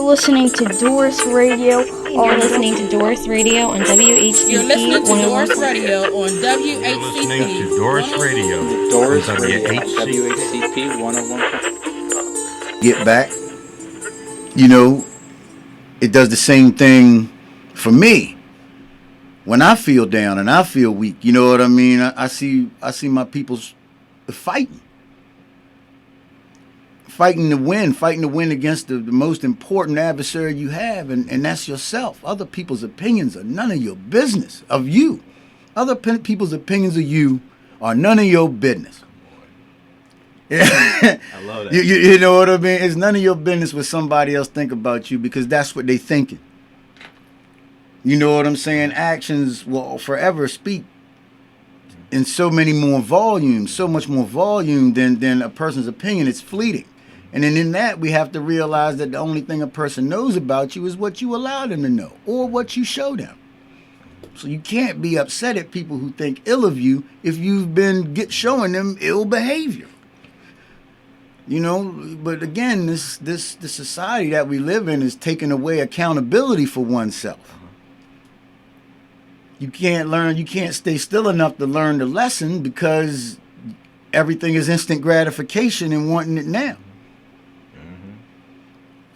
listening to DORiS Radio. You're listening to DORiS Radio on WHCP. You're listening to DORiS Radio on WHCP. You're listening to DORiS Radio DORiS on Radio, WHCP. WHCP 101. Get back. You know, it does the same thing for me. When I feel down and I feel weak, you know what I mean? I see my people's fighting to win against the most important adversary you have, and that's yourself. Other people's opinions are none of your business of you. Other people's opinions of you are none of your business. I love that. You know what I mean? It's none of your business what somebody else think about you, because that's what they thinking. You know what I'm saying? Actions will forever speak in so many more volumes, so much more volume than a person's opinion. It's fleeting. And then in that, we have to realize that the only thing a person knows about you is what you allow them to know or what you show them. So you can't be upset at people who think ill of you if you've been showing them ill behavior. You know, but again, this society that we live in is taking away accountability for oneself. You can't stay still enough to learn the lesson because everything is instant gratification and wanting it now.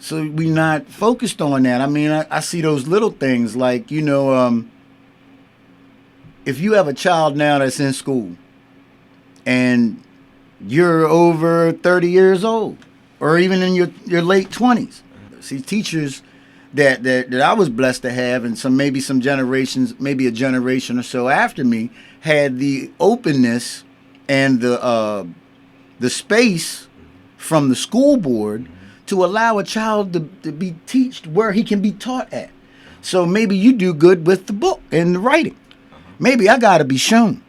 So we're not focused on that. I mean, I see those little things like, you know, if you have a child now that's in school and you're over 30 years old or even in your late 20s. See, teachers that I was blessed to have, and maybe some generations, maybe a generation or so after me, had the openness and the space from the school board to allow a child to be taught where he can be taught at. So maybe you do good with the book and the writing. Maybe I got to be shown.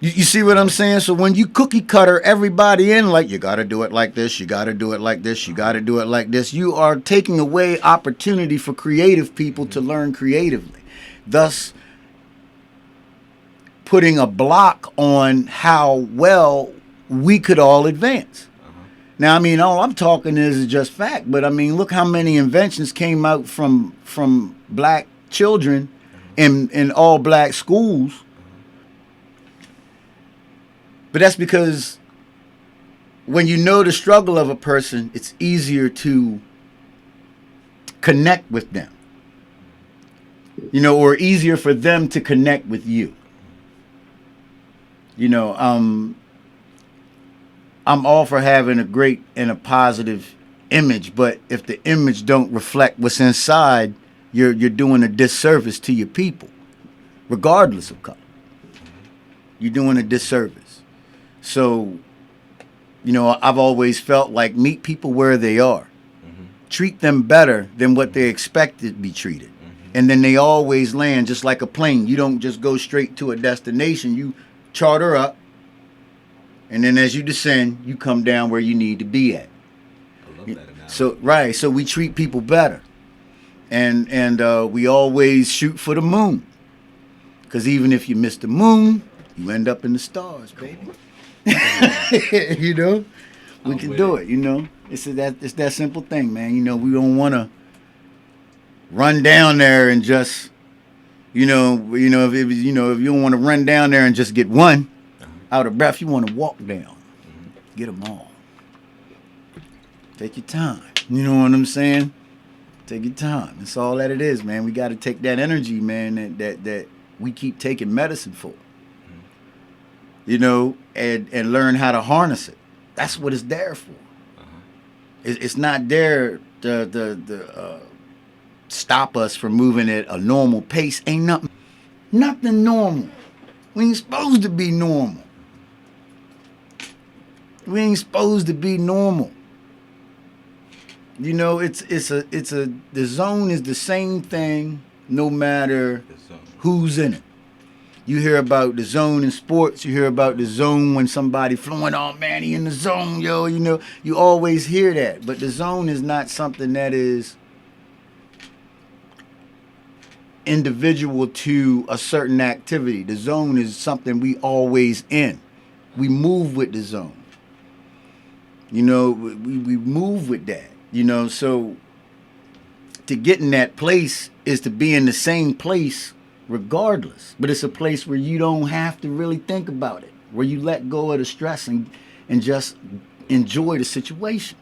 You see what I'm saying? So when you cookie cutter everybody in, like, you got to do it like this, you got to do it like this, you got to do it like this, you are taking away opportunity for creative people to learn creatively, thus putting a block on how well we could all advance. Now, I mean, all I'm talking is just fact, but I mean, look how many inventions came out from black children in all black schools. But that's because when you know the struggle of a person, it's easier to connect with them. You know, or easier for them to connect with you. You know, I'm all for having a great and a positive image, but if the image don't reflect what's inside, you're doing a disservice to your people, regardless of color. You're doing a disservice. So, you know, I've always felt like meet people where they are. Treat them better than what they expect to be treated. And then they always land just like a plane. You don't just go straight to a destination. You charter up. And then as you descend, you come down where you need to be at. I love that analogy. So, right. So we treat people better. And we always shoot for the moon. Because even if you miss the moon, you end up in the stars, baby. You know, we can do it. You know, it's that simple thing, man. You know, we don't want to run down there and just, if you don't want to run down there and just get one out of breath, you want to walk down, get them all. Take your time. You know what I'm saying? Take your time. That's all that it is, man. We got to take that energy, man, that we keep taking medicine for. You know, and learn how to harness it. That's what it's there for. It's not there to stop us from moving at a normal pace. Ain't nothing normal. We ain't supposed to be normal. We ain't supposed to be normal. You know, the zone is the same thing no matter who's in it. You hear about the zone in sports. You hear about the zone when somebody flowing, oh man, he in the zone, yo. You know, you always hear that. But the zone is not something that is individual to a certain activity. The zone is something we always in. We move with the zone. You know, we move with that. You know, so to get in that place is to be in the same place regardless. But it's a place where you don't have to really think about it, where you let go of the stress and just enjoy the situation.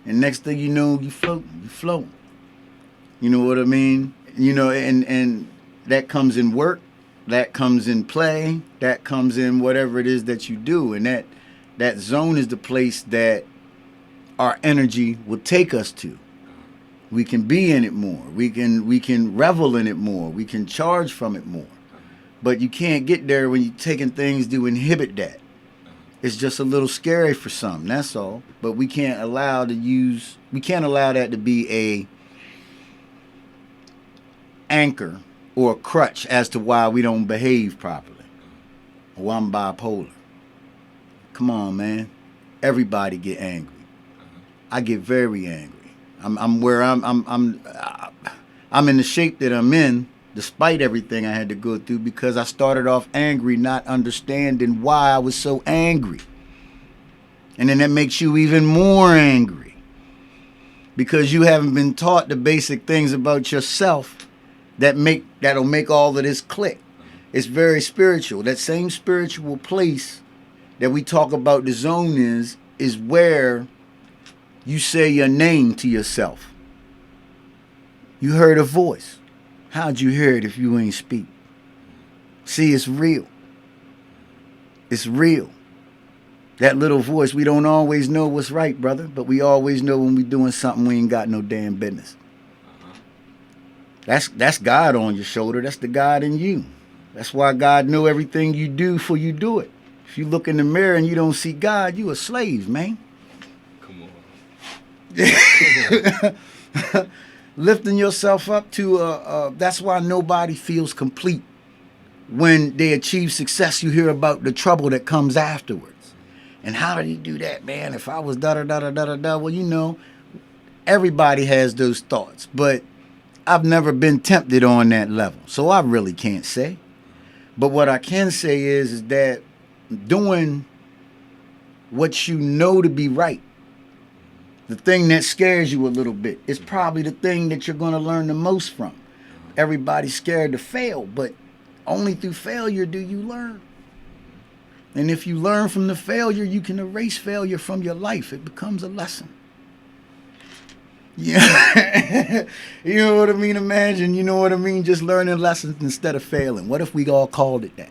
And next thing you know, you float. You know what I mean? You know, and that comes in work, that comes in play, that comes in whatever it is that you do. And that zone is the place that our energy will take us to. We can be in it more. We can revel in it more. We can charge from it more. But you can't get there when you're taking things to inhibit that. It's just a little scary for some, that's all. But we can't allow that to be a anchor or a crutch as to why we don't behave properly. Or I'm bipolar. Come on, man. Everybody get angry. I get very angry. I'm in the shape that I'm in, despite everything I had to go through, because I started off angry, not understanding why I was so angry. And then that makes you even more angry, because you haven't been taught the basic things about yourself that'll make all of this click. It's very spiritual. That same spiritual place that we talk about the zone is where you say your name to yourself. You heard a voice. How'd you hear it if you ain't speak? See, it's real. It's real. That little voice, we don't always know what's right, brother, but we always know when we doing something we ain't got no damn business. That's God on your shoulder. That's the God in you. That's why God know everything you do before you do it. If you look in the mirror and you don't see God, you a slave, man. Lifting yourself up to that's why nobody feels complete. When they achieve success, you hear about the trouble that comes afterwards. And how did he do that, man? If I was da-da-da-da-da-da-da. Well, you know, everybody has those thoughts, but I've never been tempted on that level, so I really can't say. But what I can say is that doing what you know to be right, the thing that scares you a little bit, is probably the thing that you're going to learn the most from. Everybody's scared to fail, but only through failure do you learn. And if you learn from the failure, you can erase failure from your life. It becomes a lesson. Yeah. You know what I mean? Imagine, you know what I mean? Just learning lessons instead of failing. What if we all called it that?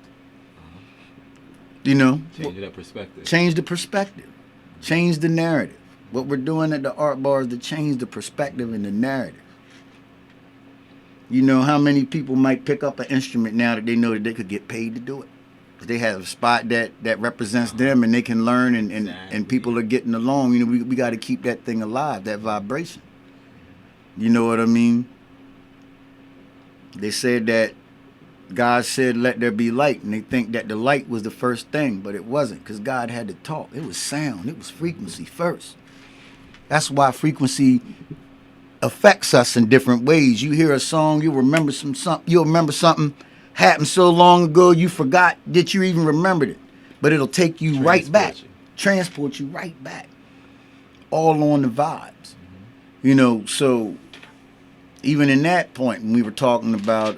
You know? Change that perspective. Change the perspective. Change the narrative. What we're doing at the art bar is to change the perspective and the narrative. You know how many people might pick up an instrument now that they know that they could get paid to do it? They have a spot that represents them, and they can learn, and people are getting along. You know, we got to keep that thing alive, that vibration. You know what I mean? They said that God said, let there be light, and they think that the light was the first thing, but it wasn't, because God had to talk. It was sound. It was frequency first. That's why frequency affects us in different ways. You hear a song, you'll remember something happened so long ago you forgot that you even remembered it. But it'll take you right back. Transport you right back. All on the vibes. You know, so even in that point, when we were talking about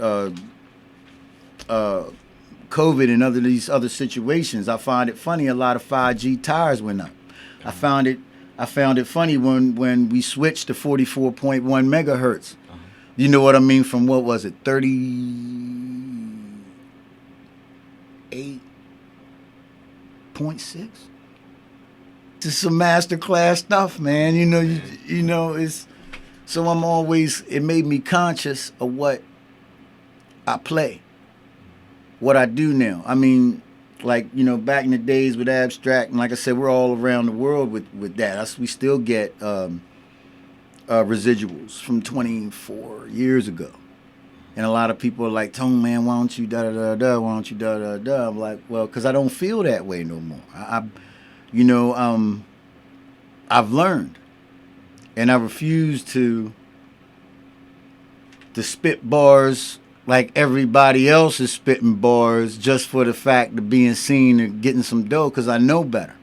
COVID and these other situations, I find it funny a lot of 5G tires went up. I found it funny when we switched to 44.1 megahertz. You know what I mean? From what was it, 38.6? To some masterclass stuff, man. You know, it's so it made me conscious of what I play, what I do now. I mean, like, you know, back in the days with abstract, and like I said, we're all around the world with that. We still get residuals from 24 years ago. And a lot of people are like, Tone, man, why don't you da-da-da-da, why don't you da-da-da-da? I'm like, well, because I don't feel that way no more. I've learned. And I refuse to spit bars like everybody else is spitting bars just for the fact of being seen and getting some dough, because I know better.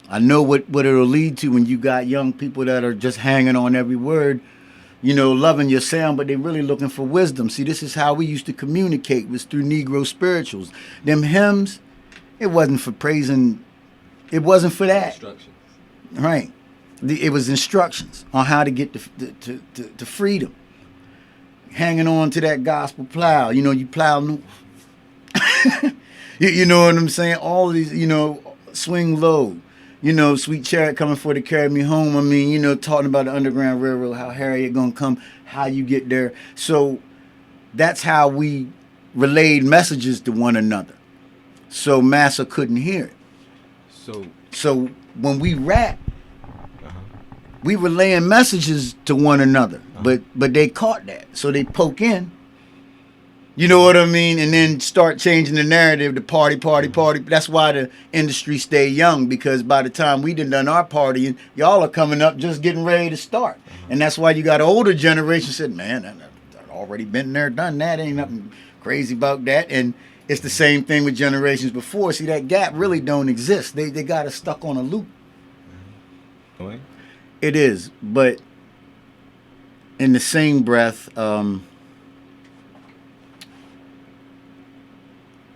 I know what it'll lead to when you got young people that are just hanging on every word, you know, loving your sound, but they're really looking for wisdom. See, this is how we used to communicate, was through Negro spirituals. Them hymns, it wasn't for praising, it wasn't for that. Instructions. Right. It was instructions on how to get to freedom. Hanging on to that gospel plow. You know, you plow north. You know what I'm saying? All of these, you know, swing low. You know, Sweet Chariot coming for to carry me home. I mean, you know, talking about the Underground Railroad, how Harriet gonna come, how you get there. So that's how we relayed messages to one another. So Massa couldn't hear it. So when we rap, we relaying messages to one another. But they caught that. So they poke in. You know what I mean? And then start changing the narrative to party. That's why the industry stay young, because by the time we done our partying, y'all are coming up just getting ready to start. And that's why you got an older generation said, man, I've already been there, done that. Ain't nothing crazy about that. And it's the same thing with generations before. See, that gap really don't exist. They got us stuck on a loop. It is. But in the same breath,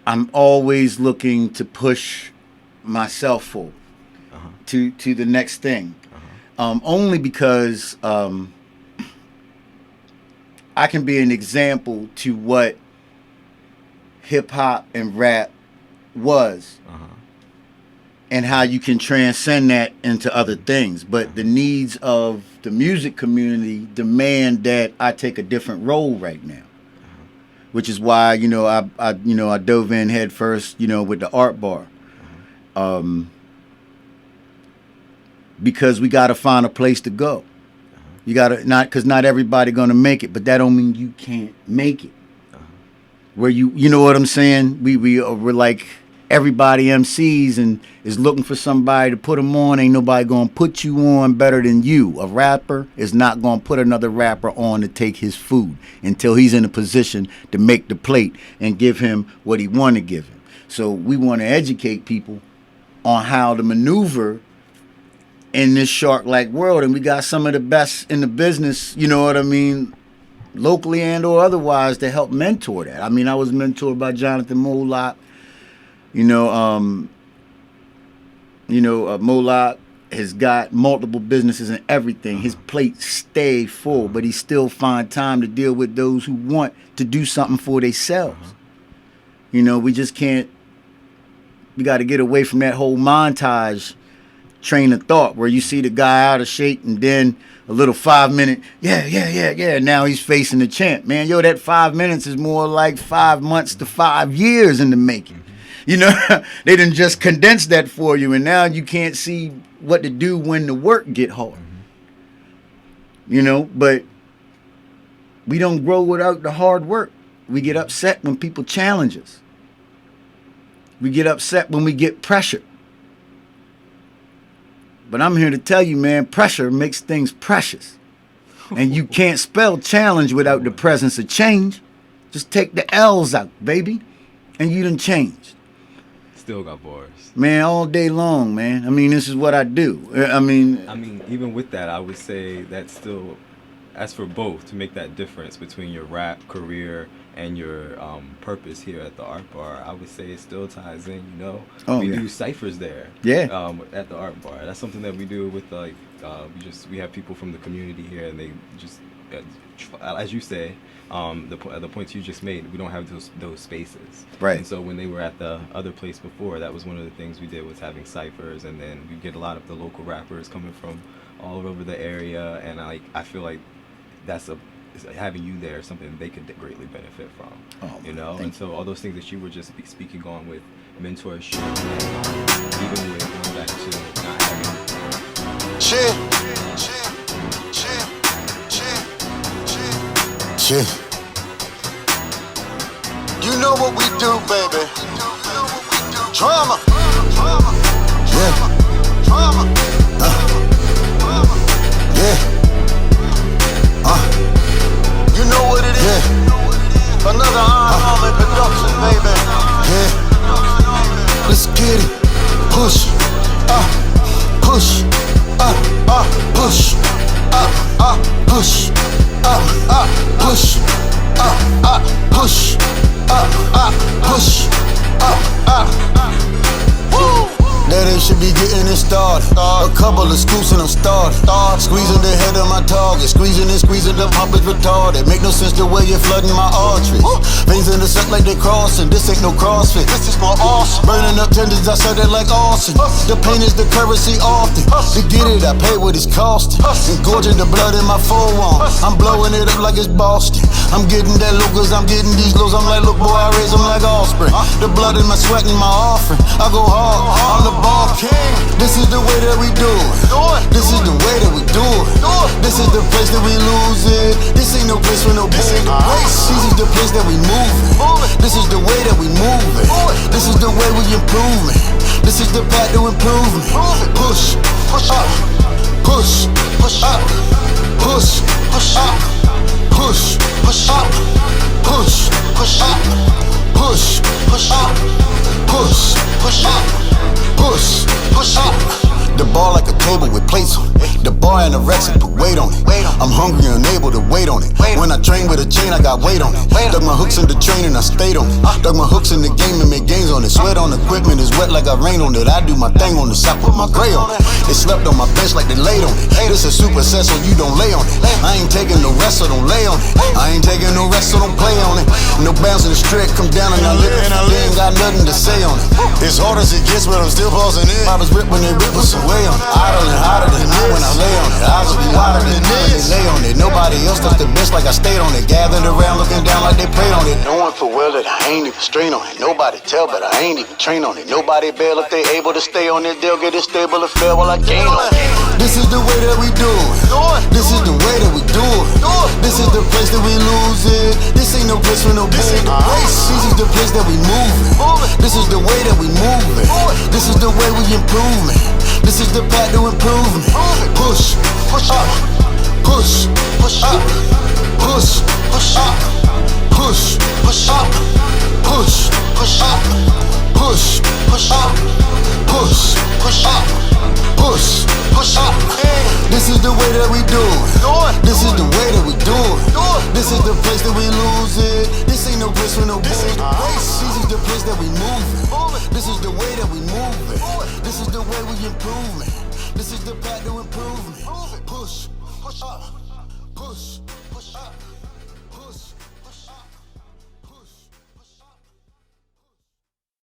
I'm always looking to push myself forward to the next thing. Only because I can be an example to what hip hop and rap was, and how you can transcend that into other things. But the needs of the music community demand that I take a different role right now. Which is why, you know, I dove in head first, you know, with the art bar. Because we got to find a place to go. You got to, because not everybody going to make it, but that don't mean you can't make it. Where you know what I'm saying? We're like everybody MCs and is looking for somebody to put them on. Ain't nobody going to put you on better than you. A rapper is not going to put another rapper on to take his food until he's in a position to make the plate and give him what he want to give him. So we want to educate people on how to maneuver in this shark-like world. And we got some of the best in the business, you know what I mean, locally and or otherwise, to help mentor that. I mean, I was mentored by Jonathan Moloch. Moloch has got multiple businesses and everything. His plate stay full, but he still find time to deal with those who want to do something for themselves. You know, we just can't. We got to get away from that whole montage train of thought where you see the guy out of shape and then a little 5 minute, yeah. Now he's facing the champ. Man, yo, that 5 minutes is more like 5 months to 5 years in the making. You know, they didn't just condense that for you, and now you can't see what to do when the work get hard. You know, but we don't grow without the hard work. We get upset when people challenge us. We get upset when we get pressure. But I'm here to tell you, man, pressure makes things precious. And you can't spell challenge without the presence of change. Just take the L's out, baby, and you done changed. Still got bars. Man, all day long, man. I mean, this is what I do. I mean, even with that, I would say that's still, as for both, to make that difference between your rap career and your purpose here at the Art Bar, I would say it still ties in, you know. We do ciphers there. Yeah. At the Art Bar. That's something that we do with, like, we have people from the community here, and they just, as you say, the points you just made, we don't have those spaces. Right. And so when they were at the other place before, that was one of the things we did, was having ciphers, and then we get a lot of the local rappers coming from all over the area, and I feel like having you there is something they could greatly benefit from. You know, and so all those things that you were just speaking on with mentorship, even with going back to not having. You know what we do, baby. Drama. Yeah. You know what it is. Another Iron production, baby. Yeah. Let's get it. Push. push, push, push, push, push, woo. That ain't should be getting it started. A couple of scoops and I'm started. Squeezing the head of my target. Squeezing the pump is retarded. Make no sense the way you're flooding my arteries. Veins in the set like they crossing. This ain't no CrossFit. This is more awesome. Burning up tendons, I said it like arson. The pain is the currency often. To get it, I pay what it's costing. Engorging the blood in my forearm. I'm blowing it up like it's Boston. I'm getting that low cause I'm getting these lows. I'm like, look boy, I raise them like offspring. The blood in my sweat and my offering. I go hard on the ball king. This is the way that we do it. This is the way that we do it. This is the place that we lose it. This ain't no place for no bullshit. This is the place that we move it. This is the way that we move it. This is the way we improve it. This is the path to improvement. Push, push up, push, push up, push, push up, push, push up, push, push up, push, push up, push, push up, push, push up. The bar like a table with plates on it. The bar anorexic, put weight on it. I'm hungry and unable to wait on it. When I train with a chain, I got weight on it. Dug my hooks in the train and I stayed on it. Dug my hooks in the game and made gains on it. Sweat on equipment is wet like I rain on it. I do my thing on the side, put my gray on it. They slept on my bench like they laid on it. This is super set, so you don't lay on it. I ain't taking no rest, so don't lay on it. I ain't taking no rest, so don't play on it. No bounce in the straight, come down and I live. They ain't got nothing to say on it. It's hard as it gets, but I'm still pausing in. Poppers rip when they rip us away on it. Idle and hotter than me when I lay on it. Eyes will be wider than me when they lay on it. Nobody else touched the bench like I stayed on it. Gathered around looking down like they prayed on it. Knowing for well that I ain't even strain on it. Nobody tell, but I ain't even train on it. Nobody bail if they able to stay on it. They'll get it stable if fail while I gain on it. This is the way that we do it. This is the way that we do it. This is the place that we lose it. This ain't no place for no bullshit. This is the place that we move it. This is the way that we move it. This is the way we improve it. This is the path to improvement. Push, push up, push, push up, push, push up, push, push up, push, push up, push, push up, push, push up, push, push up. This is the way that we do it. This is the way that we do it. This is the place that we lose it. This ain't no place for no bullshit. This is the place that we move it. This is the way that we move it. This is the way we improve it. This is the path to improvement. Push, push up, push, push up.